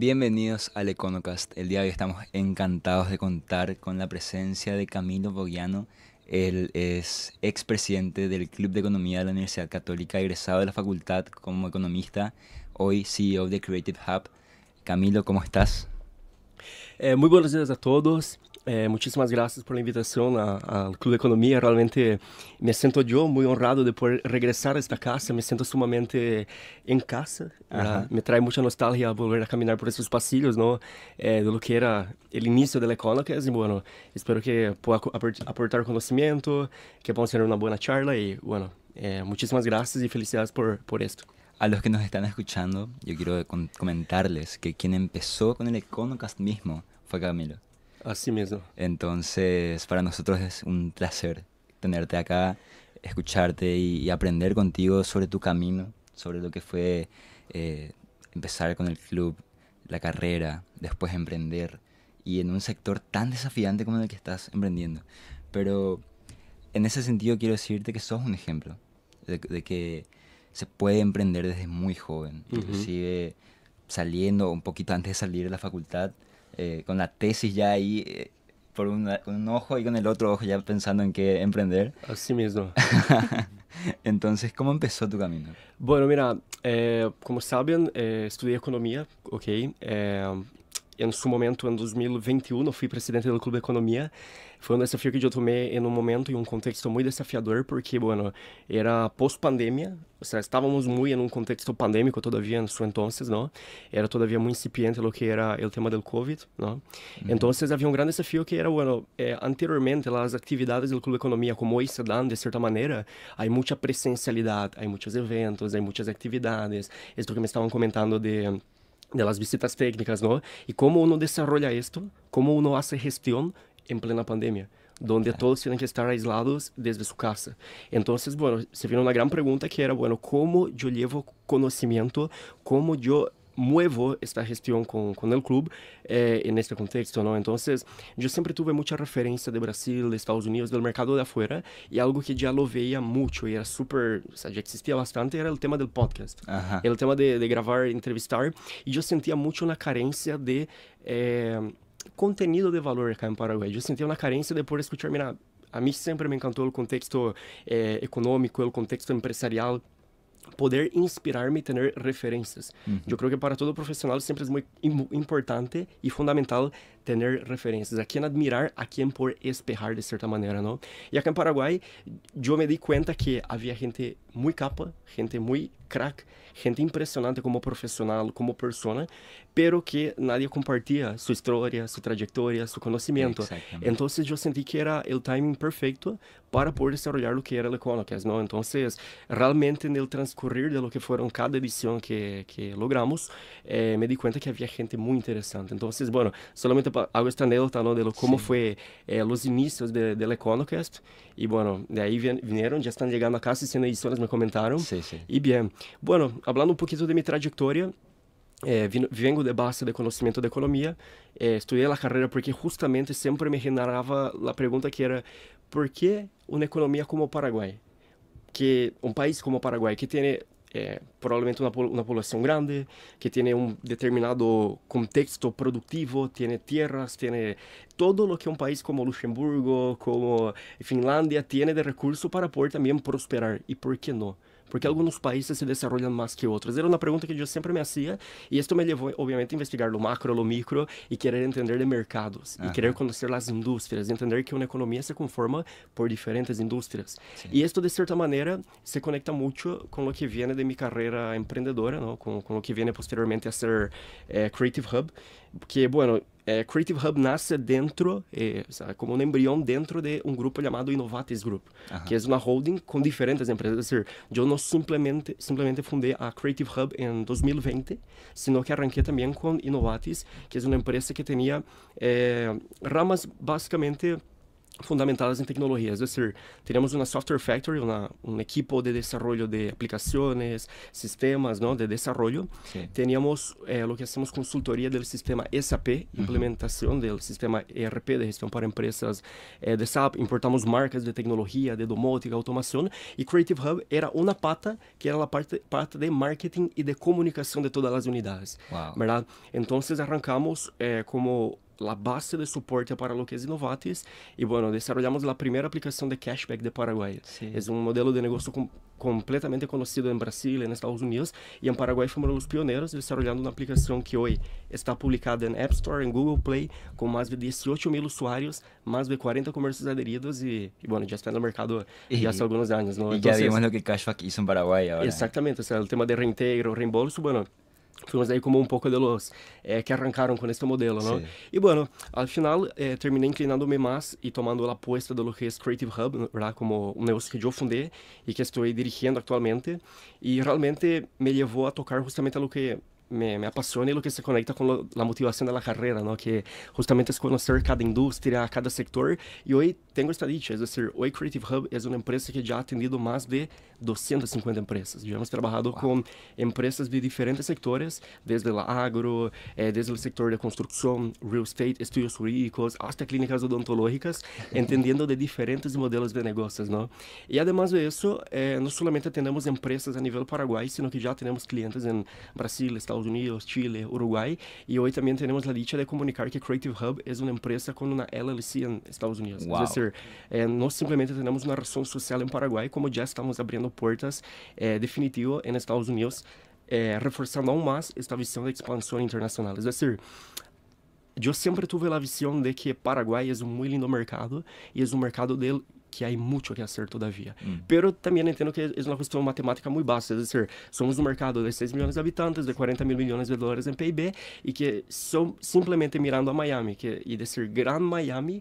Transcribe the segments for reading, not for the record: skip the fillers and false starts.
Bienvenidos al Econocast. El día de hoy estamos encantados de contar con la presencia de Camilo Bogiano. Él es expresidente del Club de Economía de la Universidad Católica, egresado de la facultad como economista, hoy CEO de Creative Hub. Camilo, ¿cómo estás? Muy buenos días a todos. Muchísimas gracias por la invitación al Club de Economía. Realmente me siento yo muy honrado de poder regresar a esta casa. Me siento sumamente en casa. Ajá. Me trae mucha nostalgia volver a caminar por esos pasillos, ¿no? De lo que era el inicio de la Econocast. Y bueno, espero que pueda aportar conocimiento, que podamos tener una buena charla. Y bueno, muchísimas gracias y felicidades por esto. A los que nos están escuchando, yo quiero comentarles que quien empezó con el Econocast mismo fue Camilo. Así mismo. Entonces, para nosotros es un placer tenerte acá, escucharte y aprender contigo sobre tu camino, sobre lo que fue eh, empezar con el club, la carrera, después emprender y en un sector tan desafiante como el que estás emprendiendo. Pero en ese sentido quiero decirte que sos un ejemplo de que se puede emprender desde muy joven, Ujú. inclusive saliendo un poquito antes de salir de la facultad, con la tesis ya ahí con un ojo y con el otro ojo ya pensando en qué emprender. Así mismo. Entonces, ¿cómo empezó tu camino? Bueno, mira, como saben, estudié economía, ok. En su momento, en 2021, fui presidente del Clube de Economía. Foi um desafio que eu tomei em um momento e um contexto muito desafiador, porque, bueno, era pós-pandemia, o sea, estávamos muito em um contexto pandêmico todavía en su entonces, ¿no? Era todavía muy incipiente lo que era el tema del COVID, ¿no? Ujú. Entonces había un gran desafío que era, bueno, anteriormente las actividades del Club de Economía, como hoy se dan de cierta manera, hay mucha presencialidad, hay muchos eventos, hay muchas actividades, esto que me estaban comentando de las visitas técnicas, ¿no? Y cómo uno desarrolla esto, cómo uno hace gestión en plena pandemia, donde Claro. todos tienen que estar aislados desde su casa. Entonces, bueno, se vino una gran pregunta que era, bueno, ¿cómo yo llevo conocimiento, cómo yo muevo esta gestión con el club en este contexto, ¿no? Entonces, yo siempre tuve mucha referencia de Brasil, de Estados Unidos, del mercado de afuera, y algo que ya lo veía mucho y era súper, o sea, ya existía bastante, era el tema del podcast, Ajá. el tema de grabar, entrevistar, y yo sentía mucho una carencia de contenido de valor acá en Paraguay. Yo sentía una carencia de poder escuchar, mira, a mí siempre me encantó el contexto económico, el contexto empresarial, poder inspirarme y tener referencias. Ujú. Yo creo que para todo profesional siempre es muy importante y fundamental tener referencias, a quien admirar, a quien por espejar de cierta manera, ¿no? Y acá en Paraguay yo me di cuenta que había gente muy capa, gente muy crack, gente impresionante como profesional, como persona, pero que nadie compartía su historia, su trayectoria, su conocimiento. Exactamente. Entonces yo sentí que era el timing perfecto para poder desarrollar lo que era el Econocast, ¿no? Entonces, realmente en el transcurrir de lo que fueron cada edición que logramos, me di cuenta que había gente muy interesante. Entonces, bueno, solamente hago esta anécdota, ¿no? De cómo Sí, fue los inicios del Econocast. Y bueno, de ahí vinieron, ya están llegando a casi 100 ediciones, me comentaron. sí, sí. Y bien, bueno, hablando un poquito de mi trayectoria, vengo de base de conocimiento de economía, estudié la carrera porque justamente siempre me generaba la pregunta que era, ¿por qué una economía como Paraguay? Que un país como Paraguay, que tiene probablemente una población grande, que tiene un determinado contexto productivo, tiene tierras, tiene todo lo que un país como Luxemburgo, como Finlandia tiene de recursos para poder también prosperar. ¿Y por qué no? Porque algunos países se desarrollan más que otros. Era una pregunta que yo siempre me hacía y esto me llevó, obviamente, a investigar lo macro, lo micro y querer entender de mercados y querer Ajá. conocer las industrias, entender que una economía se conforma por diferentes industrias. Sí. Y esto, de cierta manera, se conecta mucho con lo que viene de mi carrera emprendedora, ¿no? Con lo que viene posteriormente a ser Creative Hub, que, bueno, Creative Hub nace dentro, o sea, como un embrión dentro de un grupo llamado Innovatis Group, que Ajá. es una holding con diferentes empresas. Es decir, yo no simplemente fundé a Creative Hub en 2020, sino que arranqué también con Innovatis, que es una empresa que tenía ramas básicamente fundamentadas en tecnología. Es decir, tenemos una software factory, un equipo de desarrollo de aplicaciones, sistemas, ¿no? De desarrollo. Sí. Teníamos lo que hacemos consultoría del sistema SAP, implementación del sistema ERP de gestión para empresas de SAP. Importamos marcas de tecnología, de domótica, automación. Y Creative Hub era una pata que era la parte de marketing y de comunicación de todas las unidades. Wow. ¿Verdad? Entonces arrancamos como la base de soporte para lo que es Innovatis y bueno, desarrollamos la primera aplicación de cashback de Paraguay. Sí. Es un modelo de negocio completamente conocido en Brasil, en Estados Unidos, y en Paraguay fuimos los pioneros desarrollando una aplicación que hoy está publicada en App Store, en Google Play, con más de 18.000 usuarios, más de 40 comercios adheridos y bueno, ya está en el mercado ya hace algunos años, ¿no? Y Entonces, ya vimos lo que Cashback hizo en Paraguay ahora. Exactamente, o sea, el tema de reintegro, reembolso, bueno, fuimos ahí como un poco de los que arrancaron con este modelo, ¿no? Sí. Y bueno, al final terminé inclinándome más y tomando la apuesta de lo que es Creative Hub, ¿verdad? Como un negocio que yo fundé y que estoy dirigiendo actualmente. Y realmente me llevó a tocar justamente a lo que me apasiona y lo que se conecta con la motivación de la carrera, ¿no? Que justamente es conocer cada industria, cada sector. Y hoy tengo esta dicha, es decir, hoy Creative Hub es una empresa que ya ha atendido más de 250 empresas. Ya hemos trabajado con empresas de diferentes sectores, desde la agro, desde el sector de construcción, real estate, estudios jurídicos, hasta clínicas odontológicas, entendiendo de diferentes modelos de negocios, ¿no? Y además de eso, no solamente tenemos empresas a nivel Paraguay, sino que ya tenemos clientes en Brasil, Estados Unidos, Chile, Uruguay, y hoy también tenemos la dicha de comunicar que Creative Hub es una empresa con una LLC en Estados Unidos. Wow. Es decir, no simplemente tenemos una razón social en Paraguay, como ya estamos abriendo puertas definitivo en Estados Unidos, reforzando aún más esta visión de expansión internacional. Es decir, yo siempre tuve la visión de que Paraguay es un muy lindo mercado y es un mercado del que hay mucho que hacer todavía. Pero también entiendo que es una cuestión matemática muy básica, es decir, somos un mercado de 6 millones de habitantes, de 40 mil millones de dólares en PIB, y que son simplemente mirando a Miami, y decir Gran Miami,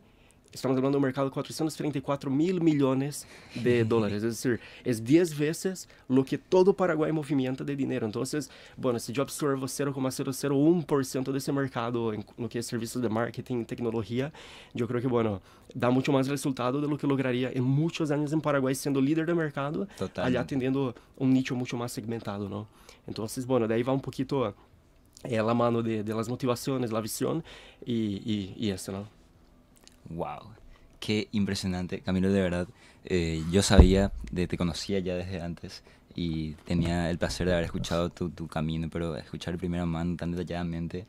estamos hablando de un mercado de 434 mil millones de dólares, es decir, es 10 veces lo que todo Paraguay movimenta de dinero. Entonces, bueno, si yo absorbo 0,001% de ese mercado en lo que es servicios de marketing, tecnología, yo creo que, bueno, da mucho más resultado de lo que lograría en muchos años en Paraguay siendo líder de mercado, allá atendiendo un nicho mucho más segmentado, ¿no? Entonces, bueno, de ahí va un poquito la mano de las motivaciones, la visión y eso, ¿no? Wow, qué impresionante, Camilo, de verdad. Yo sabía, te conocía ya desde antes y tenía el placer de haber escuchado tu camino, pero escuchar de primera mano tan detalladamente,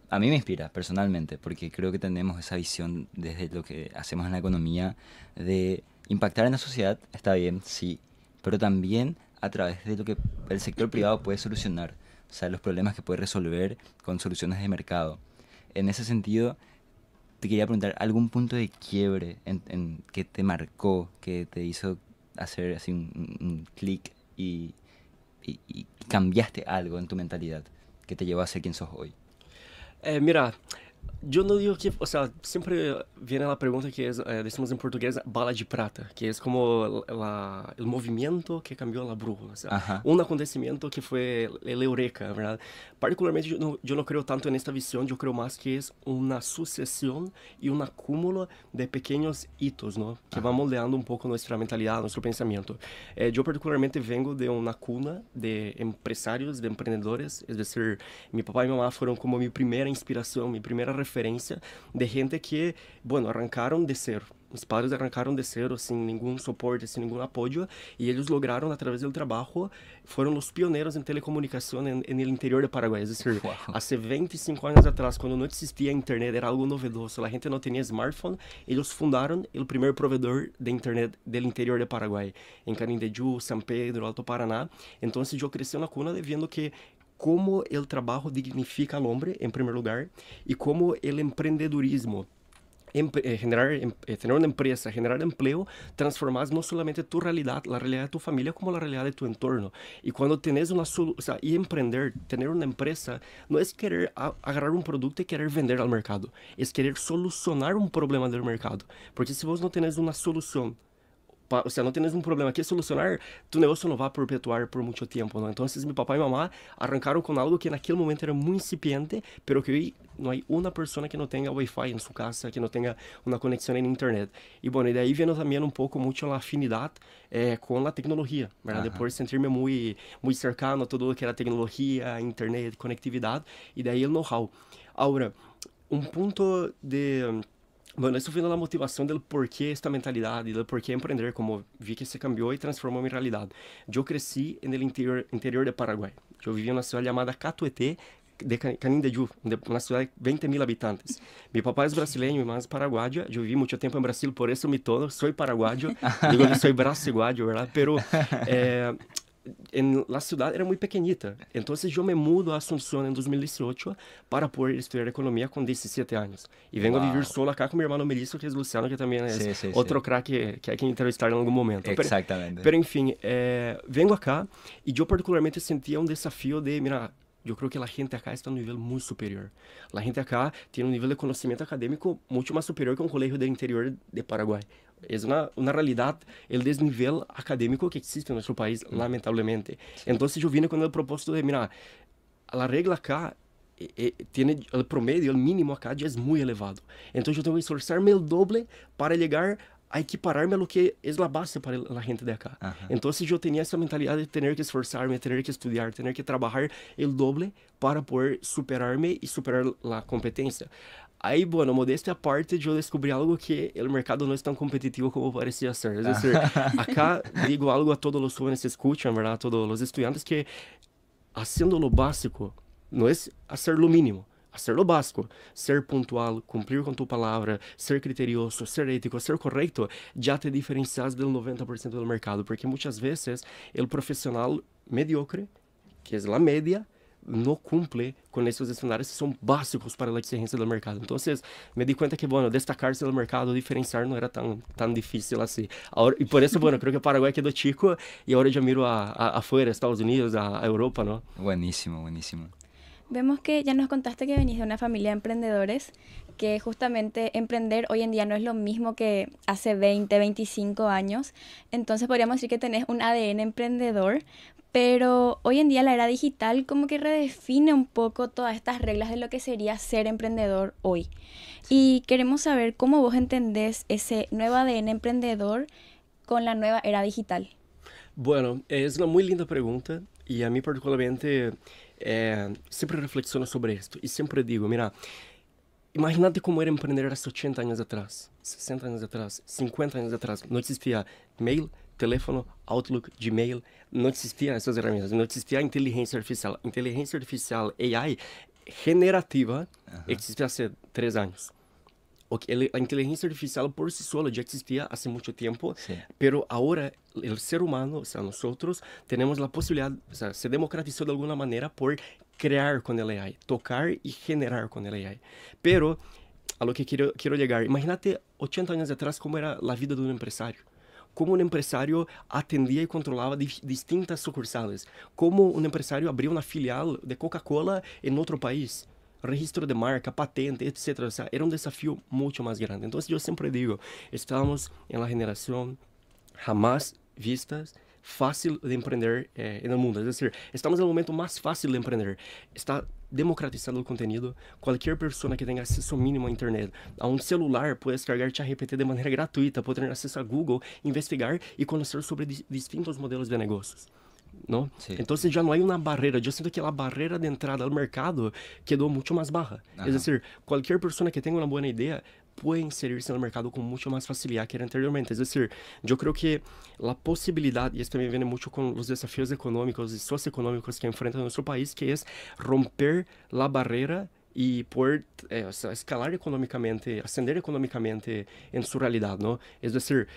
a mí me inspira personalmente, porque creo que tenemos esa visión desde lo que hacemos en la economía de impactar en la sociedad, está bien, sí, pero también a través de lo que el sector privado puede solucionar, o sea, los problemas que puede resolver con soluciones de mercado. En ese sentido, te quería preguntar, ¿algún punto de quiebre en que te marcó, que te hizo hacer así un clic y cambiaste algo en tu mentalidad que te llevó a ser quien sos hoy? Mira, yo no digo que, o sea, siempre viene la pregunta que es, decimos en portugués, bala de prata, que es como el movimiento que cambió la brújula, o sea, un acontecimiento que fue el eureka, ¿verdad? Particularmente yo no creo tanto en esta visión, yo creo más que es una sucesión y un acúmulo de pequeños hitos, ¿no? Que van moldeando un poco nuestra mentalidad, nuestro pensamiento. Yo particularmente vengo de una cuna de empresarios, de emprendedores, es decir, mi papá y mamá fueron como mi primera inspiración, mi primera referencia de gente que, bueno, arrancaron de cero. Mis padres arrancaron de cero, sin ningún soporte, sin ningún apoyo, y ellos lograron, a través del trabajo, fueron los pioneros en telecomunicación en el interior de Paraguay. Es decir, hace 25 años atrás, cuando no existía internet, era algo novedoso, la gente no tenía smartphone, ellos fundaron el primer proveedor de internet del interior de Paraguay, en Canindeyú, San Pedro, Alto Paraná. Entonces yo crecí en la cuna viendo que cómo el trabajo dignifica al hombre, en primer lugar, y cómo el emprendedurismo, tener una empresa, generar empleo, transformas no solamente tu realidad, la realidad de tu familia, como la realidad de tu entorno. Y cuando tenés una solución, o sea, y emprender, tener una empresa, no es querer agarrar un producto y querer vender al mercado, es querer solucionar un problema del mercado. Porque si vos no tenés una solución o sea, no tienes un problema que solucionar, tu negocio no va a perpetuar por mucho tiempo, ¿no? Entonces, mi papá y mamá arrancaron con algo que en aquel momento era muy incipiente, pero que hoy no hay una persona que no tenga Wi-Fi en su casa, que no tenga una conexión en Internet. Y bueno, y de ahí viene también un poco mucho la afinidad con la tecnología, ¿verdad? De poder sentirme muy, muy cercano a todo lo que era tecnología, Internet, conectividad, y de ahí el know-how. Ahora, un punto de... Bueno, isso foi na motivação do porquê esta mentalidade, do porquê empreender, como vi que se cambiou e transformou em realidade. Eu cresci no interior de Paraguai. Eu vivia numa cidade chamada Catuete, de Canindeyú, uma cidade de 20.000 habitantes. Meu papai é brasileiro, minha mãe é paraguaia. Eu vivi muito tempo em Brasil, por isso me torno, sou paraguaio. Digo que sou brasileiro, verdade? Pero en la ciudad era muy pequeñita. Entonces yo me mudo a Asunción en 2018 para poder estudiar economía con 17 años. Y vengo a vivir solo acá con mi hermano Melissa, que es Luciano, que también es otro crack que hay que entrevistar en algún momento. Exactamente. Pero en fin, vengo acá y yo particularmente sentía un desafío de, mira, yo creo que la gente acá está en un nivel muy superior. La gente acá tiene un nivel de conocimiento académico mucho más superior que un colegio del interior de Paraguay. Es una realidad el desnivel académico que existe en nuestro país, lamentablemente. Entonces yo vine con el propósito de, mira, la regla acá tiene el promedio, el mínimo acá ya es muy elevado. Entonces yo tengo que esforzarme el doble para llegar a equipararme a lo que es la base para la gente de acá. Entonces yo tenía esa mentalidad de tener que esforzarme, tener que estudiar, tener que trabajar el doble para poder superarme y superar la competencia. Aí, bueno, modéstia à parte, eu descobri algo que o mercado não é tão competitivo como parecia ser. É decir, acá digo algo a todos os jóvenes que escuchan, ¿verdad? A todos os estudiantes que haciendo lo básico não é hacer lo mínimo, hacer lo básico, ser puntual, cumprir com tu palavra, ser criterioso, ser ético, ser correcto, já te diferencias del 90% do mercado, porque muitas vezes o profissional mediocre, que é a média, no cumple con esos estándares que son básicos para la exigencia del mercado. Entonces, me di cuenta que, bueno, destacarse del mercado, diferenciar no era tan difícil así. Ahora, y por eso, bueno, creo que Paraguay quedó chico y ahora yo miro afuera, Estados Unidos, a Europa, ¿no? Buenísimo, buenísimo. Vemos que ya nos contaste que venís de una familia de emprendedores, que justamente emprender hoy en día no es lo mismo que hace 20, 25 años. Entonces podríamos decir que tenés un ADN emprendedor, pero hoy en día la era digital como que redefine un poco todas estas reglas de lo que sería ser emprendedor hoy. Y queremos saber cómo vos entendés ese nuevo ADN emprendedor con la nueva era digital. Bueno, es una muy linda pregunta y a mí particularmente siempre reflexiono sobre esto y siempre digo, mira, imagínate cómo era emprender hace 80 años atrás, 60 años atrás, 50 años atrás. No existía mail, teléfono, Outlook, Gmail, não existiam essas ferramentas, não existia a inteligência artificial. Inteligência artificial, AI, generativa, existe há 3 anos. A inteligência artificial por si sola já existia há muito tempo, pero agora o ser humano, o sea, nosotros, tenemos la posibilidad, o sea, se democratizó de alguna manera por crear con el AI, tocar y generar con el AI. Pero, a lo que quiero llegar, imagínate 80 años atrás como era la vida de un empresario. Como um empresário atendia e controlava distintas sucursales, como um empresário abria uma filial de Coca-Cola em outro país, registro de marca, patente, etc. O sea, era um desafio muito mais grande. Então, eu sempre digo, estamos em uma geração jamás vistas fácil de emprender no mundo. É decir, estamos no momento mais fácil de emprender. Está democratizado o conteúdo. Qualquer pessoa que tenha acesso mínimo à internet, a um celular, pode descargar ChatGPT de maneira gratuita, pode ter acesso a Google, investigar e conhecer sobre distintos modelos de negócios. ¿No? Sí. Entonces ya no hay una barrera. Yo siento que la barrera de entrada al mercado quedó mucho más baja. Es decir, cualquier persona que tenga una buena idea puede inserirse en el mercado con mucho más facilidad que era anteriormente. Es decir, yo creo que la posibilidad, y esto también viene mucho con los desafíos económicos y socioeconómicos que enfrenta nuestro país, que es romper la barrera y poder o sea, escalar económicamente, ascender económicamente en su realidad, ¿no? Es decir,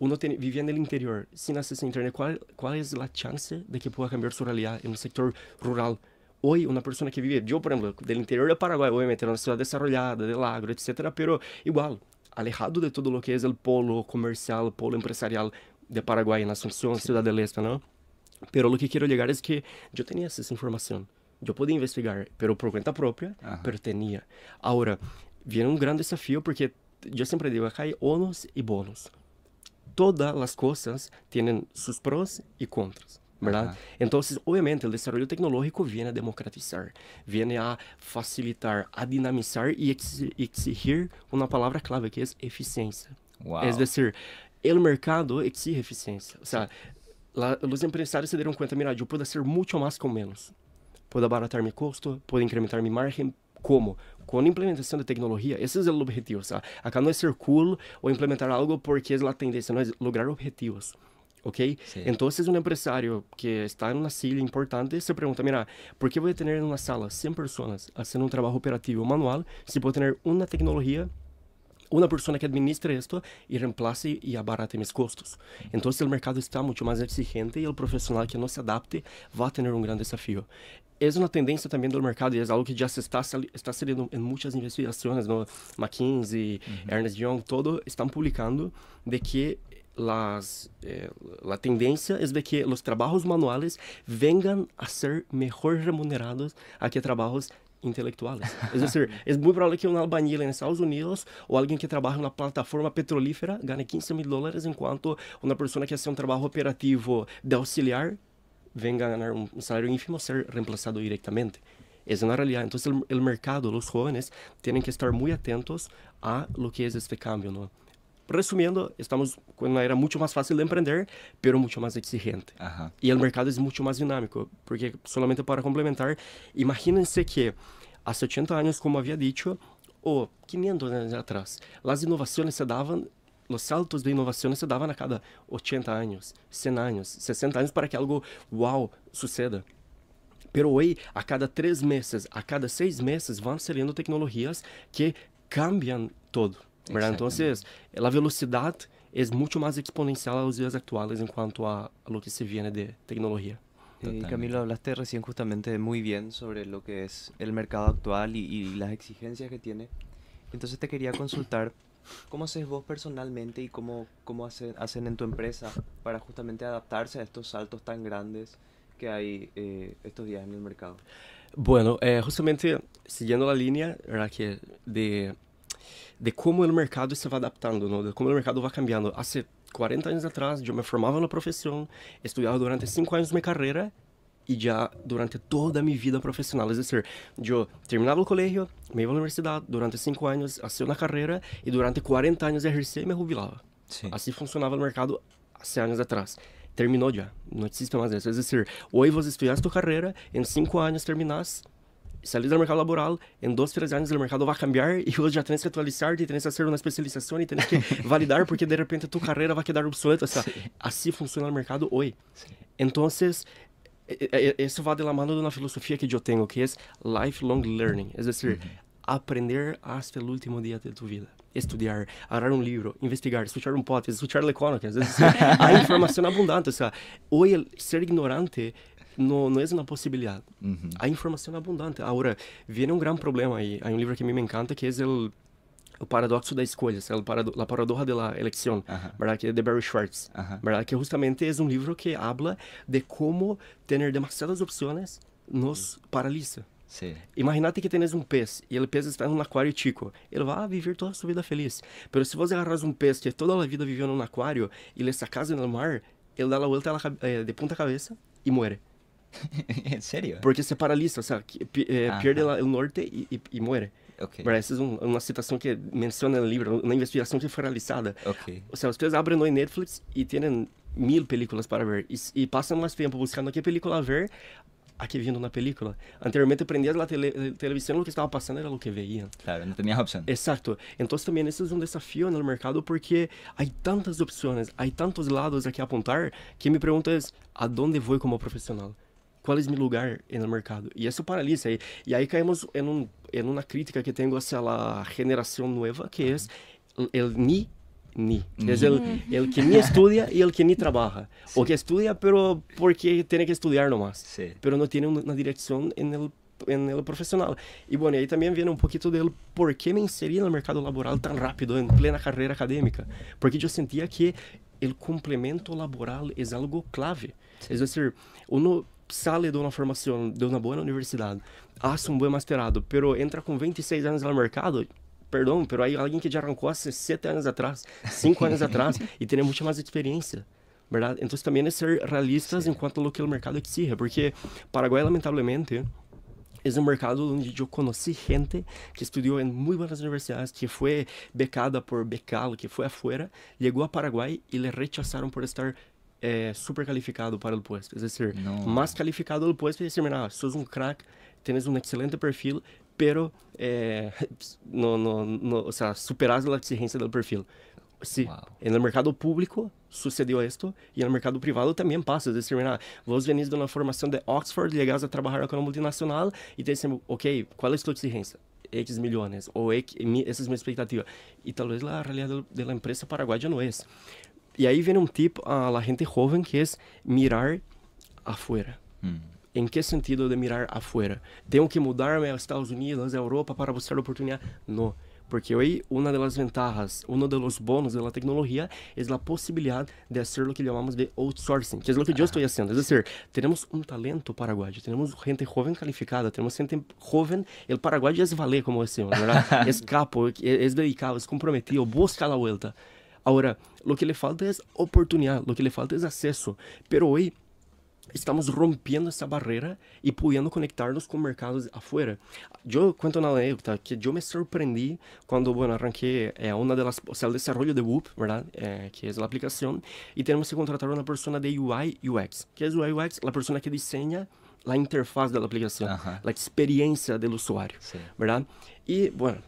uno vivía en el interior sin acceso a internet, ¿cuál es la chance de que pueda cambiar su realidad en el sector rural? Hoy, una persona que vive, yo por ejemplo, del interior de Paraguay, obviamente, en una ciudad desarrollada, del agro, etcétera, pero igual, alejado de todo lo que es el polo comercial, polo empresarial de Paraguay, en Asunción, Ciudad del Este, ¿no? Pero lo que quiero llegar es que yo tenía esa información, yo podía investigar, pero por cuenta propia, pero tenía. Ahora, viene un gran desafío porque yo siempre digo, acá hay onos y bonos. todas las cosas tienen sus pros y contras, ¿verdad? Ajá. Entonces, obviamente, el desarrollo tecnológico viene a democratizar, viene a facilitar, a dinamizar y exigir una palabra clave que es eficiencia. Wow. Es decir, el mercado exige eficiencia. O sea, los empresarios se dieron cuenta, mira, yo puedo hacer mucho más con menos. Puedo abaratar mi costo, puedo incrementar mi margen. ¿Cómo? Con implementación de tecnología. Ese es el objetivo. O sea, acá no es ser cool o implementar algo porque es la tendencia, no es lograr objetivos. ¿Ok? Sí. Entonces, un empresario que está en una silla importante se pregunta, mira, ¿por qué voy a tener en una sala 100 personas haciendo un trabajo operativo manual si puedo tener una tecnología, una persona que administre esto y reemplace y abarate mis costos? Entonces el mercado está mucho más exigente y el profesional que no se adapte va a tener un gran desafío. Es una tendencia también del mercado y es algo que ya se está saliendo en muchas investigaciones, ¿no? McKinsey, Ernst Young, todo están publicando de que la tendencia es de que los trabajos manuales vengan a ser mejor remunerados a que trabajos intelectuales. Es decir, es muy probable que un albañil en Estados Unidos o alguien que trabaja en una plataforma petrolífera gane $15,000 enquanto una persona que hace un trabajo operativo de auxiliar venga a ganar un salario ínfimo, ser reemplazado directamente. Es una realidad. Entonces el mercado, los jóvenes, tienen que estar muy atentos a lo que es este cambio, ¿no? Resumiendo, estamos con una era mucho más fácil de emprender, pero mucho más exigente. Ajá. Y el mercado es mucho más dinámico, porque solamente para complementar, imagínense que hace 80 años, como había dicho, o 500 años atrás, las innovaciones se daban, los saltos de innovaciones se daban a cada 80 años, 100 años, 60 años para que algo wow suceda. Pero hoy, a cada 3 meses, a cada 6 meses, van saliendo tecnologías que cambian todo, ¿verdad? Entonces, la velocidad es mucho más exponencial a los días actuales en cuanto a lo que se viene de tecnología. Camilo, hablaste recién justamente muy bien sobre lo que es el mercado actual y las exigencias que tiene. Entonces te quería consultar, ¿cómo haces vos personalmente y cómo hacen en tu empresa para justamente adaptarse a estos saltos tan grandes que hay estos días en el mercado? Bueno, justamente siguiendo la línea, ¿verdad? Que de cómo el mercado se va adaptando, ¿no? De cómo el mercado va cambiando. Hace 40 años atrás yo me formaba en la profesión, estudiaba durante 5 años mi carrera y ya durante toda mi vida profesional. Es decir, yo terminaba el colegio, me iba a la universidad, durante 5 años hacía una carrera y durante 40 años ejercía y me jubilaba. Sí. Así funcionaba el mercado hace años atrás. Terminó ya, no existe más eso. Es decir, hoy vos estudias tu carrera, en 5 años terminás, salís del mercado laboral, en 2, 3 años el mercado va a cambiar y vos ya tenés que actualizarte, tienes que hacer una especialización y tienes que validar porque de repente tu carrera va a quedar obsoleta. O sea, así funciona el mercado hoy. Entonces, eso va de la mano de una filosofía que yo tengo, que es lifelong learning. Es decir, aprender hasta el último día de tu vida. Estudiar, agarrar un libro, investigar, escuchar un podcast, escuchar el Economist. Es decir, hay información abundante. O sea, hoy el ser ignorante no es una posibilidad. Hay información abundante. Ahora, viene un gran problema y hay un libro que a mí me encanta que es el paradoxo da escolha, la paradoja de la elección, ¿verdad? Que es de Barry Schwartz, ¿verdad? Que justamente es un libro que habla de cómo tener demasiadas opciones nos paraliza. Sí. Imagínate que tienes un pez y el pez está en un acuario chico. Ele vai vivir toda a sua vida feliz. Pero se você agarras um pez que toda a vida viveu num aquário e le sacas no mar, ele dá a volta de punta cabeça e muere. ¿En serio? Porque se paraliza, o sea, pierde el norte y muere. Okay. Essa é uma citação que menciona no livro, uma investigação que foi realizada. Okay. O sea, ustedes abren hoy Netflix y tienen 1000 películas para ver y pasan más tiempo buscando qué película ver a que viendo una película. Anteriormente prendías la televisión, lo que estaba pasando era lo que veían. Claro, no tenías opción. Exacto. Entonces también eso es un desafío en el mercado porque hay tantas opciones, hay tantos lados a que apuntar que mi pregunta es, ¿a dónde voy como profesional? ¿Cuál es mi lugar en el mercado? Y eso paraliza. Y ahí caemos en una crítica que tengo hacia la generación nueva, que es el ni. Es el que ni estudia y el que ni trabaja. Sí. O que estudia, pero porque tiene que estudiar nomás. Sí. Pero no tiene una dirección en el profesional. Y bueno, ahí también viene un poquito del por qué me inserí en el mercado laboral tan rápido, en plena carrera académica. Porque yo sentía que el complemento laboral es algo clave. Sí. Es decir, uno sale de una formación de una buena universidad, hace un buen masterado, pero entra con 26 años al mercado, perdão, pero hay alguien que ya arrancó hace 7 años atrás, 5 años atrás, y tiene mucha más experiencia, ¿verdad? Entonces también es ser realistas en cuanto a lo que el mercado exige, porque Paraguay, lamentablemente, es un mercado donde yo conocí gente que estudió en muy buenas universidades, que fue becada por Becal, que fue afuera, llegó a Paraguay y le rechazaron por estar súper calificado para el puesto. Es decir, más calificado del puesto y decir, mira, sos un crack, tienes un excelente perfil, pero o sea, superas la exigencia del perfil. Sí, wow. En el mercado público sucedió esto y en el mercado privado también pasa. Es decir, mira, vos venís de una formación de Oxford, llegas a trabajar con una multinacional y te dicen, ok, ¿cuál es tu exigencia? X millones o esa es mi expectativa. Y tal vez la realidad de la empresa paraguaya no es. Y ahí viene un tip a la gente joven que es mirar afuera. ¿En qué sentido de mirar afuera? ¿Tengo que mudarme a Estados Unidos, a Europa para buscar oportunidad? No. Porque hoy una de las ventajas, uno de los bonos de la tecnología es la posibilidad de hacer lo que llamamos de outsourcing, que es lo que yo estoy haciendo. Es decir, tenemos un talento paraguayo, tenemos gente joven calificada, tenemos gente joven, el paraguayo es valer, como decimos, ¿verdad? Es capo, es dedicado, es comprometido, busca la vuelta. Ahora, lo que le falta es oportunidad, lo que le falta es acceso, pero hoy estamos rompiendo essa barreira e podendo conectarnos com mercados afuera. Eu cuento uma anécdota que eu me surpreendi quando, bueno, arranqué una de las, o sea, el desarrollo de Whoop, ¿verdad? Que es la aplicación, y tenemos que contratar una persona de UI UX. ¿Qué es UI UX? La persona que diseña la interfaz de la aplicación, la experiencia del usuario, sí. ¿Verdad? Y, bueno,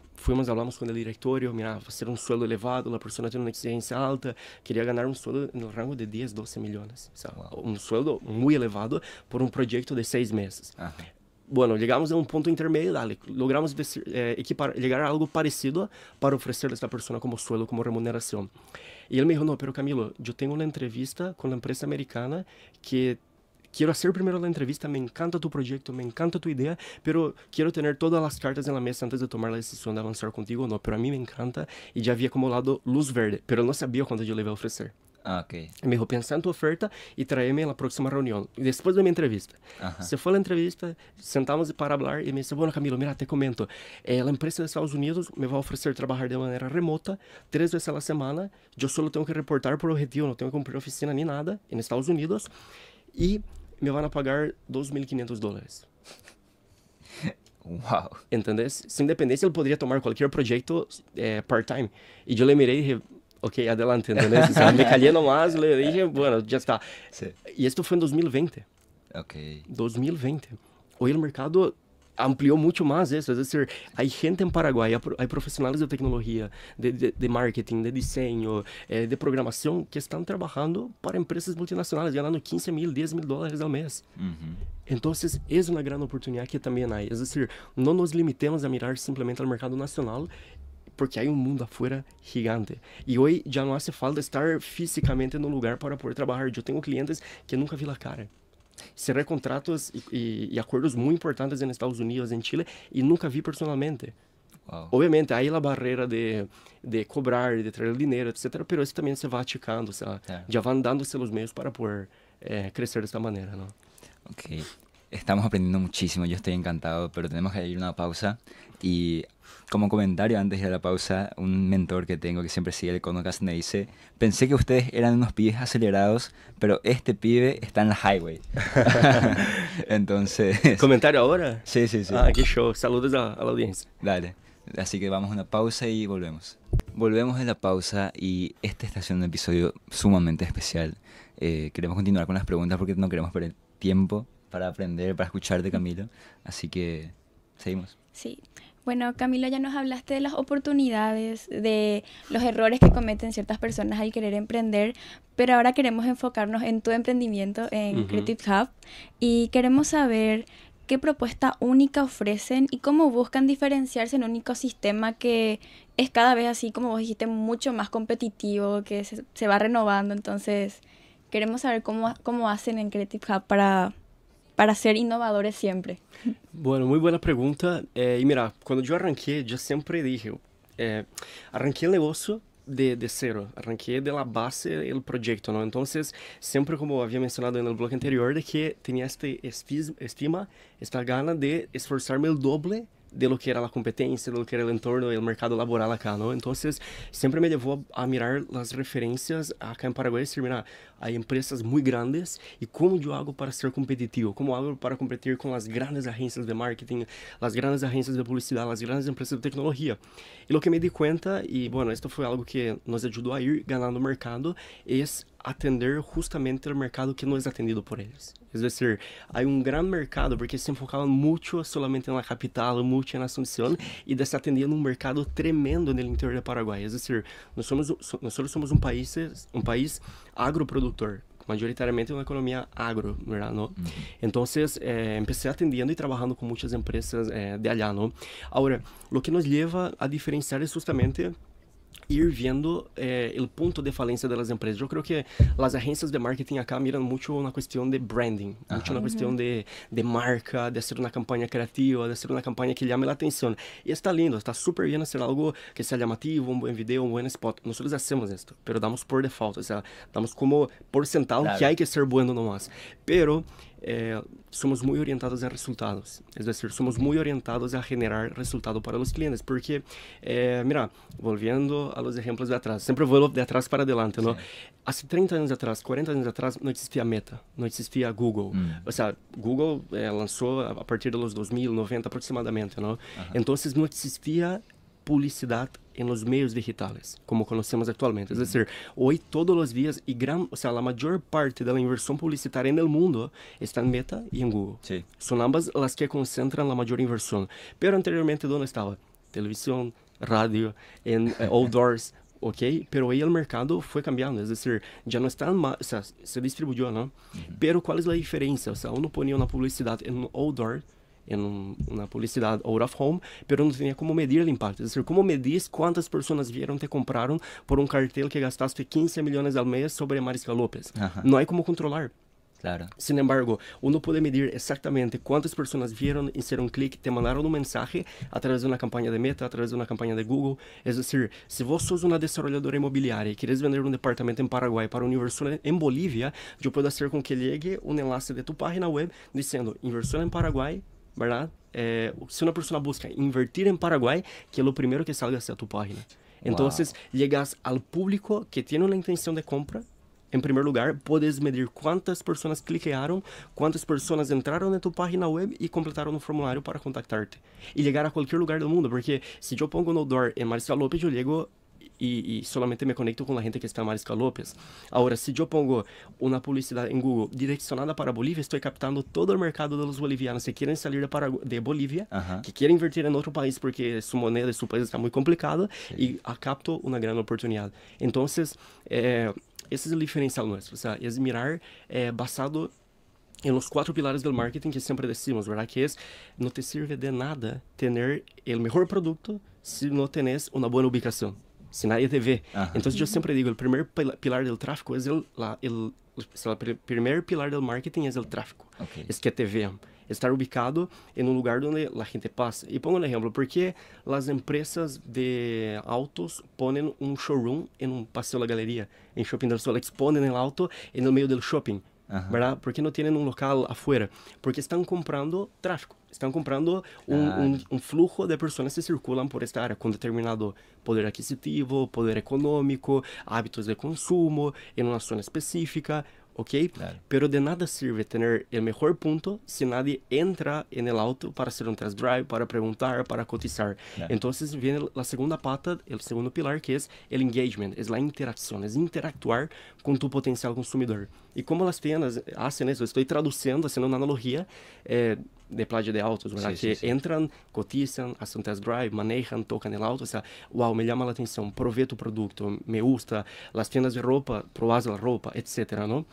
hablamos con el directorio, mira, va a ser un sueldo elevado, la persona tiene una exigencia alta, quería ganar un sueldo en el rango de 10, 12 millones. O sea, un sueldo muy elevado por un proyecto de 6 meses. Bueno, llegamos a un punto intermedio, dale, logramos llegar a algo parecido para ofrecerle a esta persona como sueldo, como remuneración. Y él me dijo, no, pero Camilo, yo tengo una entrevista con la empresa americana que quiero hacer primero la entrevista, me encanta tu proyecto, me encanta tu idea, pero quiero tener todas las cartas en la mesa antes de tomar la decisión de avanzar contigo o no. Pero a mí me encanta y ya había acumulado luz verde, pero no sabía cuándo yo le iba a ofrecer. Me dijo, pensa en tu oferta y tráeme a la próxima reunión. Después de mi entrevista. Se fue a la entrevista, sentamos para hablar y me dice, bueno, Camilo, mira, te comento. La empresa de Estados Unidos me va a ofrecer trabajar de manera remota 3 veces a la semana. Yo solo tengo que reportar por objetivo, no tengo que cumplir oficina ni nada en Estados Unidos. Y me van a pagar $2.500. Wow. ¿Entendés? Sin dependencia, él podría tomar cualquier proyecto part-time. Y yo le miré y dije, ok, adelante, ¿entendés? O sea, me callé nomás, le dije, bueno, ya está. Sí. Y esto fue en 2020. 2020. Hoy el mercado amplió mucho más eso, es decir, hay gente en Paraguay, hay profesionales de tecnología, de marketing, de diseño, de programación que están trabajando para empresas multinacionales, ganando $15,000, $10,000 al mes. Entonces, es una gran oportunidad que también hay. Es decir, no nos limitemos a mirar simplemente al mercado nacional, porque hay un mundo afuera gigante. Y hoy ya no hace falta estar físicamente en un lugar para poder trabajar. Yo tengo clientes que nunca vi la cara. Cerré contratos y acuerdos muy importantes en Estados Unidos, en Chile, y nunca vi personalmente. Wow. Obviamente, hay la barrera de cobrar, de traer el dinero, etcétera, pero eso también se va achicando, o sea, ya van dándose los medios para poder crecer de esta manera, ¿no? Ok, estamos aprendiendo muchísimo, yo estoy encantado, pero tenemos que ir a una pausa. Y como comentario antes de ir a la pausa, un mentor que tengo que siempre sigue el Conocast me dice, pensé que ustedes eran unos pibes acelerados, pero este pibe está en la highway. Entonces... ¿Comentario ahora? Sí, sí, sí. Ah, qué show. Saludos a la audiencia. Dale. Así que vamos a una pausa y volvemos. Volvemos de la pausa y este está siendo un episodio sumamente especial. Queremos continuar con las preguntas porque no queremos perder tiempo para aprender, para escucharte, Camilo. Así que seguimos. Sí. Bueno, Camilo, ya nos hablaste de las oportunidades, de los errores que cometen ciertas personas al querer emprender, pero ahora queremos enfocarnos en tu emprendimiento en Creative Hub y queremos saber qué propuesta única ofrecen y cómo buscan diferenciarse en un ecosistema que es cada vez así, como vos dijiste, mucho más competitivo, que se va renovando. Entonces, queremos saber cómo hacen en Creative Hub para ser innovadores siempre. Bueno, muy buena pregunta. Y mira, cuando yo arranqué, yo siempre dije, arranqué el negocio de cero, arranqué de la base del proyecto, ¿no? Entonces, siempre como había mencionado en el blog anterior, de que tenía esta gana de esforzarme el doble de lo que era la competencia, de lo que era el entorno, el mercado laboral acá, ¿no? Entonces, siempre me llevó a mirar las referencias acá en Paraguay y decir, mira, hay empresas muy grandes y cómo yo hago para ser competitivo, cómo hago para competir con las grandes agencias de marketing, las grandes agencias de publicidad, las grandes empresas de tecnología. Y lo que me di cuenta, y bueno, esto fue algo que nos ayudó a ir ganando mercado, es atender justamente el mercado que no es atendido por ellos. Es decir, hay un gran mercado porque se enfocaban mucho solamente en la capital, mucho en Asunción y desatendían un mercado tremendo en el interior de Paraguay. Es decir, nosotros somos un país agroproductor, mayoritariamente una economía agro, ¿verdad? ¿No? Entonces, empecé atendiendo y trabajando con muchas empresas de allá, ¿no? Ahora, lo que nos lleva a diferenciar es justamente ir viendo el punto de falencia de las empresas. Yo creo que las agencias de marketing acá miran mucho una cuestión de branding, mucho una cuestión de marca, de hacer una campaña creativa, de hacer una campaña que llame la atención. Y está lindo, está súper bien hacer algo que sea llamativo, un buen video, un buen spot. Nosotros hacemos esto, pero damos por default, o sea, damos como por sentado que hay que ser bueno nomás. Pero somos muy orientados a resultados, es decir, somos muy orientados a generar resultado para los clientes, porque, mira, volviendo a los ejemplos de atrás, siempre vuelvo de atrás para adelante, ¿no? Sí. Hace 30 años atrás, 40 años atrás, no existía Meta, no existía Google. O sea, Google lanzó a partir de los 2090 aproximadamente, ¿no? Entonces no existía publicidad en los medios digitales, como conocemos actualmente. Es decir, hoy todos los días, o sea, la mayor parte de la inversión publicitaria en el mundo está en Meta y en Google. Sí. Son ambas las que concentran la mayor inversión. Pero anteriormente, ¿dónde estaba? Televisión, radio, en outdoors, ¿ok? Pero ahí el mercado fue cambiando, es decir, ya no está más, o sea, se distribuyó, ¿no? Pero ¿cuál es la diferencia? O sea, uno ponía una publicidad en un outdoor, en una publicidad out of home, pero no tenía cómo medir el impacto. Es decir, ¿cómo medís cuántas personas vieron, te compraron por un cartel que gastaste 15 millones al mes sobre Mariscal López? No hay cómo controlar. Claro. Sin embargo, uno puede medir exactamente cuántas personas vieron, hicieron clic, te mandaron un mensaje a través de una campaña de Meta, a través de una campaña de Google. Es decir, si vos sos una desarrolladora inmobiliaria y quieres vender un departamento en Paraguay para una inversión en Bolivia, yo puedo hacer con que llegue un enlace de tu página web diciendo inversión en Paraguay, ¿verdad? Si una persona busca invertir en Paraguay, que lo primero que salga sea tu página. Entonces, llegas al público que tiene una intención de compra. En primer lugar, puedes medir cuántas personas cliquearon, cuántas personas entraron en tu página web y completaron un formulario para contactarte. Y llegar a cualquier lugar del mundo, porque si yo pongo un outdoor en Mariscal López, yo llego y solamente me conecto con la gente que está en Mariscal López. Ahora, si yo pongo una publicidad en Google direccionada para Bolivia, estoy captando todo el mercado de los bolivianos que quieren salir de Bolivia, que quieren invertir en otro país porque su moneda de su país está muy complicada, y capto una gran oportunidad. Entonces, ese es el diferencial nuestro, o sea, es mirar basado en los 4 pilares del marketing que siempre decimos, ¿verdad? Que es, no te sirve de nada tener el mejor producto si no tenés una buena ubicación, si nadie te ve. Entonces yo siempre digo, el primer pilar del tráfico es el primer pilar del marketing es el tráfico, es que te vean. Estar ubicado en un lugar donde la gente pasa. Y pongo un ejemplo, ¿por qué las empresas de autos ponen un showroom en un paseo de la galería, en Shopping del Sol? Exponen el auto en el medio del shopping, ¿verdad? ¿Por qué no tienen un local afuera? Porque están comprando tráfico, están comprando un flujo de personas que circulan por esta área con determinado poder adquisitivo, poder económico, hábitos de consumo, en una zona específica. ¿Ok? Claro. Pero de nada sirve tener el mejor punto si nadie entra en el auto para hacer un test drive, para preguntar, para cotizar. Claro. Entonces viene la segunda pata, el segundo pilar, que es el engagement, es la interacción, es interactuar con tu potencial consumidor. Y como las tiendas hacen eso, estoy traduciendo, haciendo una analogía de playa de autos, ¿verdad? Sí, que entran, cotizan, hacen un test drive, manejan, tocan el auto, o sea, wow, me llama la atención, probé tu producto, me gusta, las tiendas de ropa, probas la ropa, etcétera, ¿no?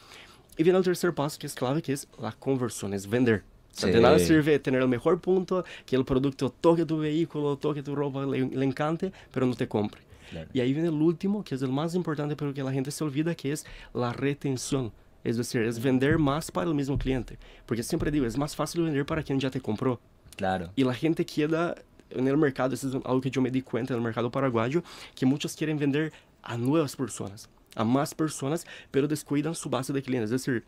Y viene el tercer paso, que es clave, que es la conversión, es vender. O sea, de nada sirve tener el mejor punto, que el producto toque tu vehículo, toque tu ropa, le encante, pero no te compre. Claro. Y ahí viene el último, que es el más importante, pero que la gente se olvida, que es la retención. Es decir, es vender más para el mismo cliente. Porque siempre digo, es más fácil vender para quien ya te compró. Claro. Y la gente queda en el mercado, eso es algo que yo me di cuenta en el mercado paraguayo, que muchos quieren vender a nuevas personas, a más personas, pero descuidan su base de clientes. Es decir,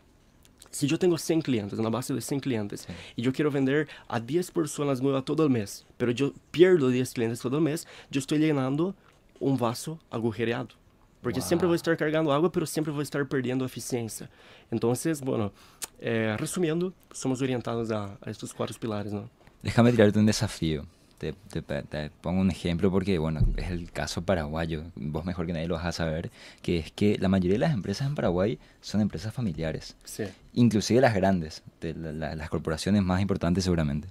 Si yo tengo 100 clientes, una base de 100 clientes, Sí. y yo quiero vender a 10 personas nuevas todo el mes, pero yo pierdo 10 clientes todo el mes, yo estoy llenando un vaso agujereado. Porque siempre voy a estar cargando agua, pero siempre voy a estar perdiendo eficiencia. Entonces, bueno, resumiendo, somos orientados a estos 4 pilares, ¿no? Déjame tirarte un desafío. Te pongo un ejemplo porque, bueno, es el caso paraguayo. Vos mejor que nadie lo vas a saber, que es que la mayoría de las empresas en Paraguay son empresas familiares. Sí. Inclusive las grandes, las corporaciones más importantes seguramente.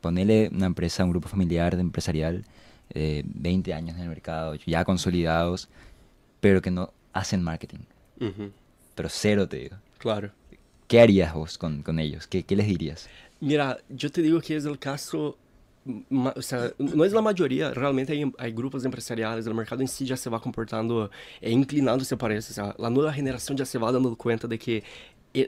Ponele una empresa, un grupo familiar empresarial, 20 años en el mercado, ya consolidados, pero que no hacen marketing. Ujú. Pero cero, te digo. Claro. ¿Qué harías vos con ellos? ¿Qué les dirías? Mira, yo te digo que es el caso, o sea, no es la mayoría, realmente hay grupos empresariales, el mercado en sí ya se va comportando, inclinándose para eso, o sea, la nueva generación ya se va dando cuenta de que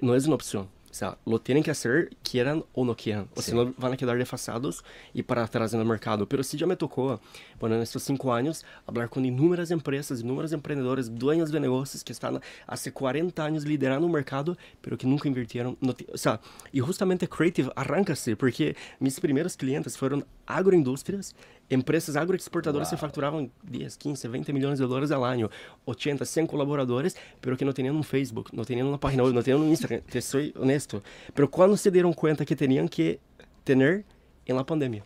no es una opción. O sea, lo tienen que hacer, quieran o no quieran. O Sí. si no, van a quedar desfasados y para atrás en el mercado. Pero sí ya me tocó, bueno, en estos 5 años, hablar con inúmeras empresas, inúmeros emprendedores, dueños de negocios que están hace 40 años liderando un mercado, pero que nunca invirtieron. O sea, y justamente Creative arranca-se, porque mis primeros clientes fueron agroindustrias, empresas agroexportadoras que facturaban 10, 15, 20 millones de dólares al año, 80, 100 colaboradores, pero que no tenían un Facebook, no tenían una página web, no tenían un Instagram, te soy honesto. Pero cuando se dieron cuenta que tenían que tener en la pandemia.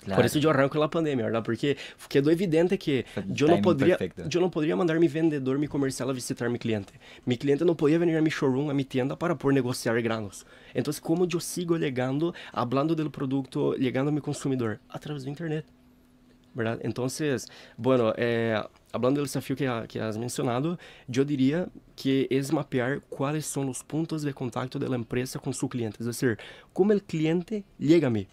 Claro. Por eso yo arranco en la pandemia, ¿verdad? Porque quedó evidente que Fue el yo no timing perfecto. yo no podría mandar mi vendedor, mi comercial a visitar mi cliente. Mi cliente no podía venir a mi showroom, a mi tienda para poder negociar granos. Entonces, ¿cómo yo sigo llegando, hablando del producto, llegando a mi consumidor? A través de internet, ¿verdad? Entonces, bueno, hablando del desafío que has mencionado, yo diría que es mapear cuáles son los puntos de contacto de la empresa con su cliente. Es decir, cómo el cliente llega a mí.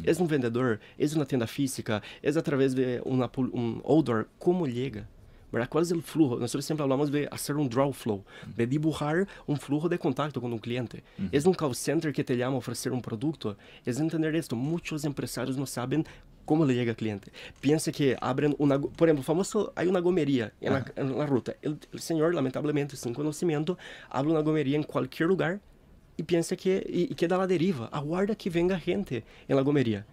¿Es un vendedor? ¿Es una tienda física? ¿Es a través de un outdoor? ¿Cómo llega? ¿Verdad? ¿Cuál es el flujo? Nosotros siempre hablamos de hacer un draw flow, de dibujar un flujo de contacto con un cliente. ¿Es un call center que te llama a ofrecer un producto? Es entender esto. Muchos empresarios no saben cómo le llega al cliente. Piensa que abren una... Por ejemplo, famoso, hay una gomería en la ruta. El señor, lamentablemente, sin conocimiento, abre una gomería en cualquier lugar y piensa que... Y queda a la deriva. Aguarda que venga gente en la gomería.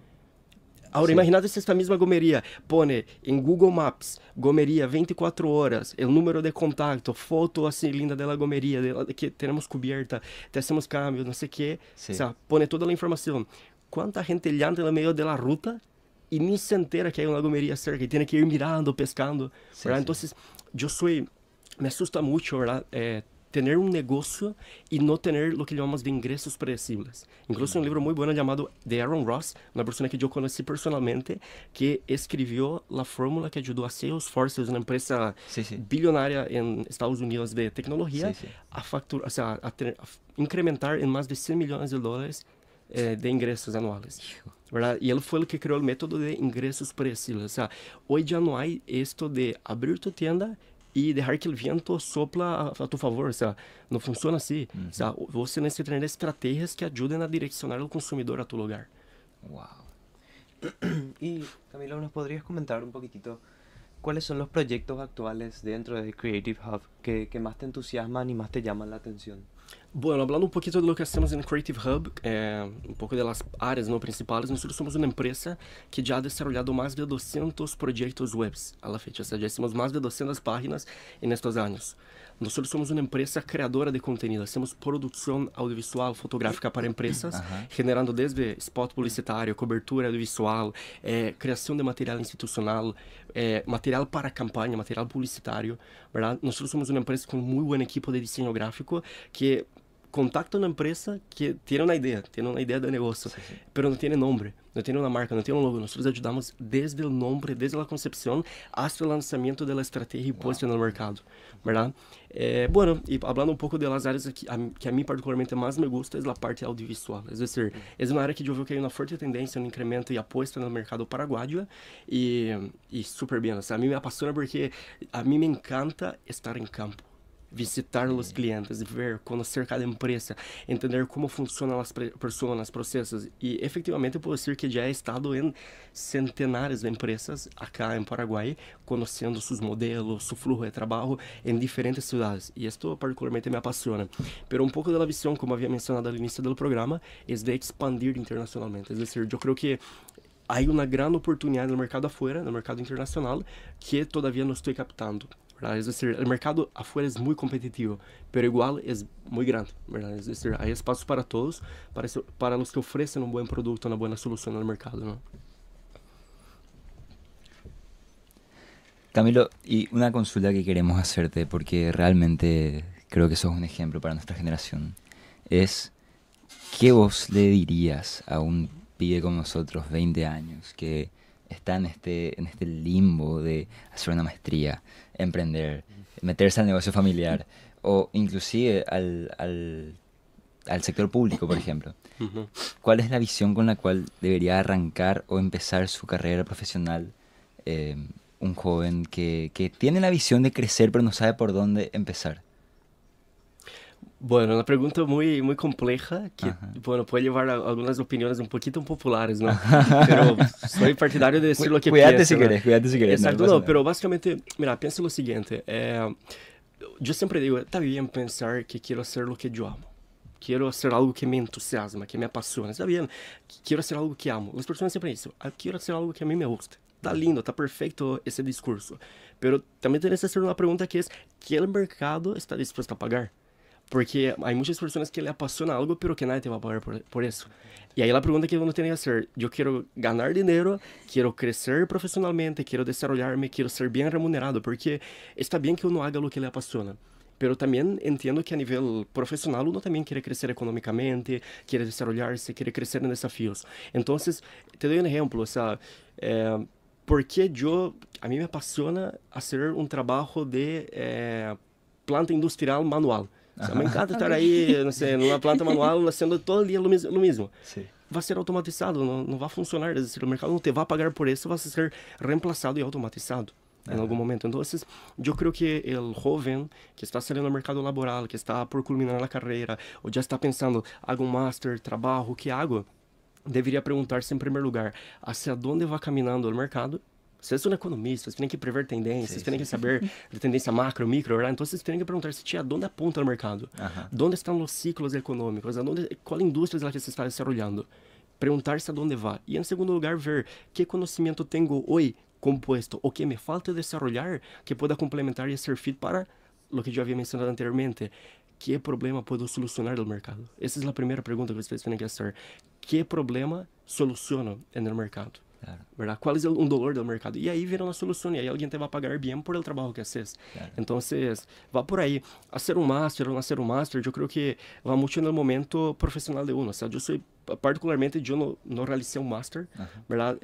Ahora, Sí. imagínate si esta misma gomería pone en Google Maps, gomería 24 horas, el número de contacto, foto así linda de la gomería, de que tenemos cubierta, te hacemos cambios, no sé qué. Sí. O sea, pone toda la información. ¿Cuánta gente le anda en el medio de la ruta y ni se entera que hay una gomería cerca y tiene que ir mirando, pescando? Sí, ¿Verdad? sí. Entonces, me asusta mucho, ¿verdad? Tener un negocio y no tener lo que llamamos de ingresos predecibles. Incluso hay un libro muy bueno llamado de Aaron Ross, una persona que yo conocí personalmente, que escribió la fórmula que ayudó a Salesforce, es una empresa Sí, sí. billonaria en Estados Unidos de tecnología, Sí, sí. a facturar, o sea, a incrementar en más de 100 millones de dólares de ingresos anuales. ¿Verdad? Y él fue el que creó el método de ingresos predecibles. O sea, hoy ya no hay esto de abrir tu tienda y dejar que el viento sopla a tu favor. O sea, no funciona así. O sea, você necesita tener estrategias que ayuden a direccionar al consumidor a tu lugar. Wow. Y Camilo, ¿nos podrías comentar un poquitito cuáles son los proyectos actuales dentro de Creative Hub que más te entusiasman y más te llaman la atención? Bueno, hablando un poquito de lo que hacemos en Creative Hub, un poco de las áreas no principales, nosotros somos una empresa que ya ha desarrollado más de 200 proyectos webs a la fecha, o sea, ya hicimos más de 200 páginas en estos años. Nosotros somos una empresa creadora de contenido, hacemos producción audiovisual, fotográfica para empresas, generando desde spot publicitario, cobertura audiovisual, creación de material institucional, material para campaña, material publicitario, ¿verdad? Nosotros somos una empresa con muy buen equipo de diseño gráfico que contacta una empresa que tiene una idea de negocio, Sí, sí. pero no tiene nombre, no tiene una marca, no tiene un logo. Nosotros ayudamos desde el nombre, desde la concepción, hasta el lanzamiento de la estrategia y puesta en el mercado, ¿verdad? Bueno, y hablando un poco de las áreas que a mí particularmente más me gusta, es la parte audiovisual. Es decir, es una área que yo veo que hay una fuerte tendencia, un incremento y apuesta en el mercado paraguayo y súper bien. O sea, a mí me apasiona porque a mí me encanta estar en campo. visitar os clientes, ver, conhecer cada empresa, entender como funcionam as pessoas, processos. E, efetivamente, posso dizer que já he estado em centenares de empresas acá em Paraguai, conhecendo seus modelos, seu fluxo de trabalho em diferentes cidades. E isto particularmente me apaixona. Pero um pouco da visão, como havia mencionado ao início do programa, é de expandir internacionalmente. É decir, eu creio que há uma grande oportunidade no mercado afuera, no mercado internacional, que todavía não estou captando. ¿Verdad? Es decir, el mercado afuera es muy competitivo, pero igual es muy grande, ¿verdad? Es decir, hay espacio para todos, para los que ofrecen un buen producto, una buena solución al mercado, ¿no? Camilo, y una consulta que queremos hacerte, porque realmente creo que sos un ejemplo para nuestra generación, es ¿qué vos le dirías a un pibe como nosotros, 20 años, que está en este limbo de hacer una maestría, emprender, meterse al negocio familiar o inclusive al sector público, por ejemplo? Uhum. ¿Cuál es la visión con la cual debería arrancar o empezar su carrera profesional un joven que tiene la visión de crecer pero no sabe por dónde empezar? Bueno, una pregunta muy, muy compleja que, Ajá. bueno, puede llevar a algunas opiniones un poquito impopulares, ¿no? Pero soy partidario de decir lo que Cuídate pienso, si ¿no? querés, cuídate si querés. Exacto, pasa no, nada. pero básicamente, mira, piensa lo siguiente, yo siempre digo, está bien pensar que quiero hacer lo que yo amo. Quiero hacer algo que me entusiasma, que me apasiona. Está bien, quiero hacer algo que amo. Las personas siempre dicen, quiero hacer algo que a mí me guste. Está lindo, está perfecto ese discurso. Pero también tienes que hacer una pregunta que es, ¿qué el mercado está dispuesto a pagar? Porque hay muchas personas que le apasiona algo, pero que nadie te va a pagar por eso. Y ahí la pregunta que uno tiene que hacer, yo quiero ganar dinero, quiero crecer profesionalmente, quiero desarrollarme, quiero ser bien remunerado, porque está bien que uno haga lo que le apasiona. Pero también entiendo que a nivel profesional uno también quiere crecer económicamente, quiere desarrollarse, quiere crecer en desafíos. Entonces, te doy un ejemplo, o sea, porque a mí me apasiona hacer un trabajo de planta industrial manual. O sea, me encanta estar ahí, no sé, en una planta manual haciendo todo el día lo mismo. Sí. Va a ser automatizado, no va a funcionar. Es decir, el mercado no te va a pagar por eso, vas a ser reemplazado y automatizado en algún momento. Entonces, yo creo que el joven que está saliendo al mercado laboral, que está por culminar la carrera, o ya está pensando, hago un máster, trabajo, ¿qué hago? Deveria perguntar-se, em primeiro lugar, hacia onde vai caminhando o mercado. Vocês são economistas, vocês têm que prever tendências, têm que saber de tendência macro, micro, ¿verdad? Então vocês têm que perguntar-se, onde aponta o mercado? Onde estão os ciclos econômicos? Qual indústria é a que se está desarrollando? Perguntar-se aonde vai. E, em segundo lugar, ver que conhecimento tenho hoje composto, o que me falta desarrollar, que pueda complementar e ser fit para o que eu havia mencionado anteriormente. ¿Qué problema puedo solucionar del mercado? Esa es la primera pregunta que ustedes tienen que hacer. ¿Qué problema soluciono en el mercado? Claro. ¿Verdad? ¿Cuál es un dolor del mercado? Y ahí viene una solución y ahí alguien te va a pagar bien por el trabajo que haces. Claro. Entonces, va por ahí. Hacer un máster o no hacer un máster, yo creo que va mucho en el momento profesional de uno. O sea, yo soy, particularmente, yo no realicé un máster, ¿verdad?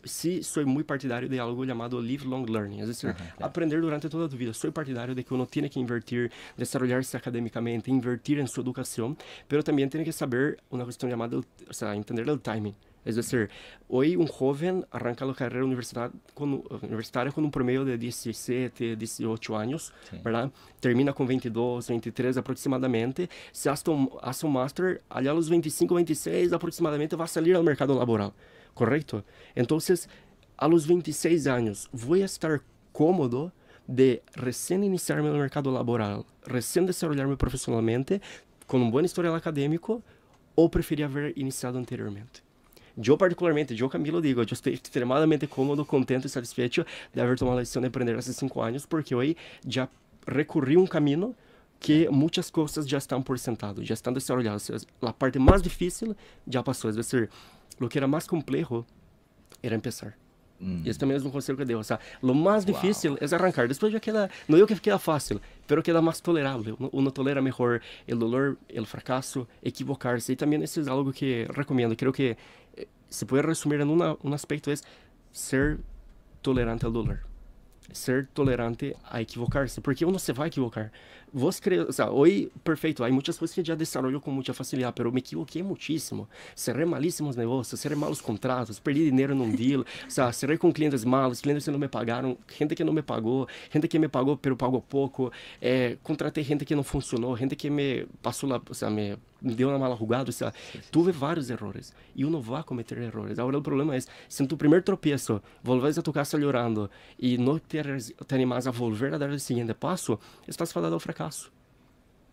Sí soy muy partidario de algo llamado lifelong learning. Es decir, Claro. aprender durante toda tu vida. Soy partidario de que uno tiene que invertir, desarrollarse académicamente, invertir en su educación, pero también tiene que saber una cuestión llamada, o sea, entender el timing. Es decir, hoy un joven arranca la carrera universitaria con un promedio de 17, 18 años, Sí. ¿verdad? Termina con 22, 23 aproximadamente. Se hace un máster, allá a los 25, 26 aproximadamente va a salir al mercado laboral, ¿correcto? Entonces, a los 26 años, ¿voy a estar cómodo de recién iniciarme en el mercado laboral, recién desarrollarme profesionalmente, con un buen historial académico, o prefería haber iniciado anteriormente? Eu, particularmente, Camilo, digo, eu estou extremadamente cômodo, contente e satisfeito de haber tomado a decisão de aprender esses 5 anos, porque hoje já recorri um caminho que muitas coisas já estão por sentado, já estão desarrolladas. A parte mais difícil já passou, é decir, o que era mais complexo era empezar. Esse também é um conselho que eu dei. O sea, lo mais difícil é arrancar. Depois já queda, não digo que queda fácil, pero queda mais tolerável. Uno tolera melhor o dolor, o fracasso, equivocar-se. E também isso é algo que recomendo. Creo que se pode resumir em um aspecto é ser tolerante ao dolor. ser tolerante a equivocar-se, porque uno se va a equivocar. Vos crees, o sea, hoy, perfecto, hay muchas cosas que ya desarrollo con mucha facilidad, pero me equivoqué muchísimo. Cerré malísimos negocios, cerré malos contratos, perdí dinero en un deal, o sea, cerré con clientes malos, clientes que no me pagaron, gente que no me pagó, gente que me pagó, pero pagó poco, contraté gente que no funcionó, gente que me pasó la, o sea, me dio una mala jugada, o sea, tuve vários errores y uno va a cometer errores. Ahora el problema es, si en tu primer tropiezo volvés a tu casa llorando y no te animas a volver a dar el siguiente paso, estás fadado al fracaso.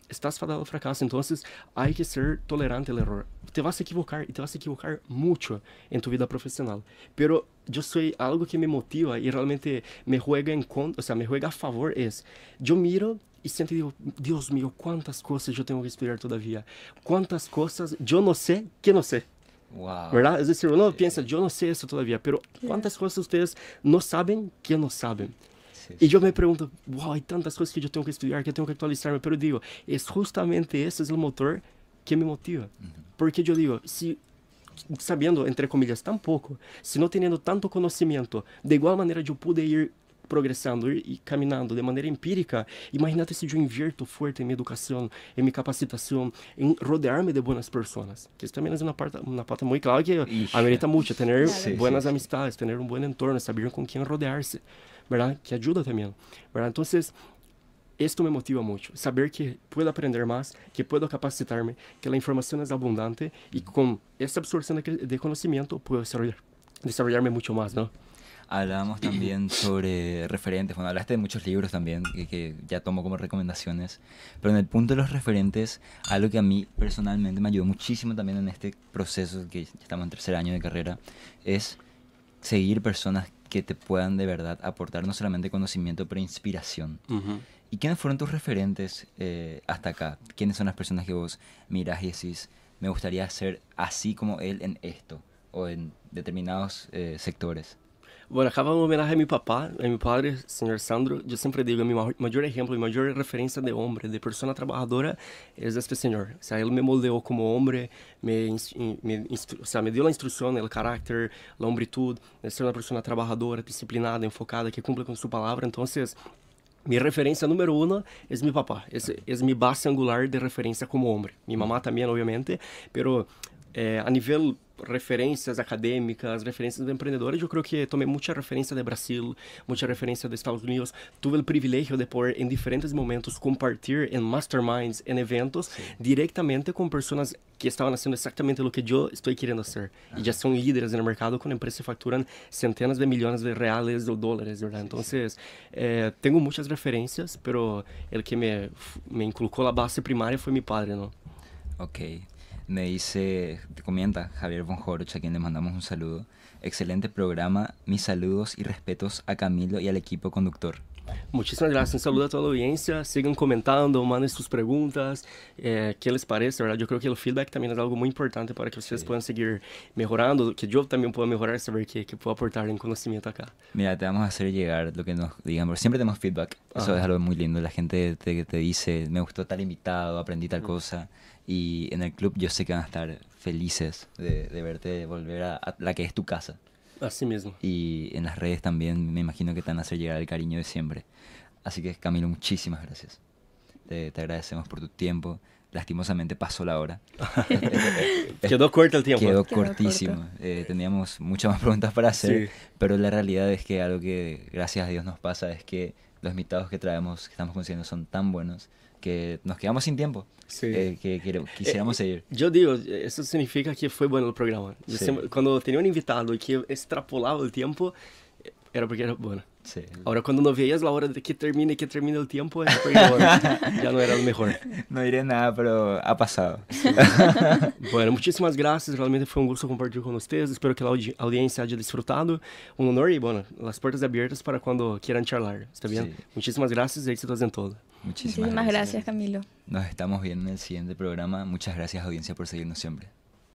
Estás fadado al fracaso, entonces hay que ser tolerante al error. Te vas a equivocar y te vas a equivocar mucho en tu vida profesional, pero yo soy algo que me motiva y realmente me juega en contra, o sea, me juega a favor es, yo miro y siento y digo, Dios mío, cuántas cosas yo tengo que estudiar todavía, cuántas cosas yo no sé que no sé. Wow. ¿Verdad? Es decir, uno piensa, yo no sé eso todavía, pero cuántas cosas ustedes no saben que no saben. Y yo me pregunto, wow, hay tantas cosas que yo tengo que estudiar, que tengo que actualizarme, pero digo, es justamente ese es el motor que me motiva. Porque yo digo, si sabiendo, entre comillas, tan poco, si no teniendo tanto conocimiento, de igual manera yo pude ir progresando, ir caminando de maneira empírica, imagínate se eu invierto fuerte em minha educação, em minha capacitação, em rodear-me de boas pessoas. Que isso também é uma parte muito clara que amerita muito, ter boas amistades, ter bom entorno, saber com quem rodear-se, verdade? Que ajuda também, verdade? Então, esto me motiva mucho, saber que puedo aprender más, que puedo capacitarme, que la información es abundante y con esta absorción de conocimiento puedo desarrollarme mucho más, ¿no? Hablábamos también sobre referentes, bueno, hablaste de muchos libros también que ya tomo como recomendaciones, pero en el punto de los referentes, algo que a mí personalmente me ayudó muchísimo también en este proceso, que ya estamos en tercer año de carrera, es seguir personas que te puedan de verdad aportar no solamente conocimiento, pero inspiración. ¿Y quiénes fueron tus referentes hasta acá? ¿Quiénes son las personas que vos mirás y decís, me gustaría ser así como él en esto, o en determinados sectores? Bueno, acaba uma homenagem a meu papá, a meu padre, senhor Sandro. Eu sempre digo, meu maior exemplo, minha maior referência de homem, de pessoa trabalhadora, é este senhor. O sea, ele me moldeou como homem, me deu a instrução, o caráter, a hombritude, de ser uma pessoa trabalhadora, disciplinada, enfocada, que cumpre com sua palavra. Então, minha referência número 1 é meu papá. É minha base angular de referência como homem. Minha mamá também, obviamente, pero a nível referências acadêmicas, referências de empreendedores, eu creo que tomei muita referência de Brasil, muita referência de Estados Unidos. Tuve o privilégio de poder, em diferentes momentos, compartilhar em masterminds, em eventos, diretamente com pessoas que estavam fazendo exatamente o que eu estou querendo ser. E já são líderes no mercado com empresas que facturam centenas de milhões de reais ou dólares, ¿verdad? Então, tenho muitas referências, pero o que me inculcou a base primária foi meu padre, não? Ok. Me dice, te comenta Javier von Horoch, a quien le mandamos un saludo. Excelente programa, mis saludos y respetos a Camilo y al equipo conductor. Muchísimas gracias, un saludo a toda la audiencia, sigan comentando, manden sus preguntas, qué les parece, ¿verdad? Yo creo que el feedback también es algo muy importante para que ustedes puedan seguir mejorando, que yo también pueda mejorar, saber que puedo aportar en conocimiento acá. Mira, te vamos a hacer llegar lo que nos digan, porque siempre tenemos feedback, eso es algo muy lindo, la gente te dice, me gustó tal invitado, aprendí tal cosa, y en el club yo sé que van a estar felices de verte volver a la que es tu casa. Así mismo. Y en las redes también me imagino que te van a hacer llegar el cariño de siempre. Así que, Camilo, muchísimas gracias. Te agradecemos por tu tiempo. Lastimosamente pasó la hora. Quedó corto el tiempo. Quedó cortísimo. Teníamos muchas más preguntas para hacer, pero la realidad es que algo que gracias a Dios nos pasa es que los invitados que traemos, que estamos consiguiendo, son tan buenos que nos quedamos sin tiempo. Que quisiéramos seguir. Yo digo, eso significa que fue bueno el programa. Cuando tenía un invitado y que extrapolaba el tiempo, era porque era bueno. Sí. Ahora cuando no veías la hora de que termine el tiempo, es porque ya no era lo mejor. No diré nada, pero ha pasado. Bueno, muchísimas gracias. Realmente fue un gusto compartir con ustedes. Espero que la audiencia haya disfrutado. Un honor y bueno, las puertas abiertas para cuando quieran charlar. ¿Está bien? Sí. Muchísimas gracias y éxitos en todo. Muchísimas gracias, Camilo. Nos estamos viendo en el siguiente programa. Muchas gracias, audiencia, por seguirnos siempre.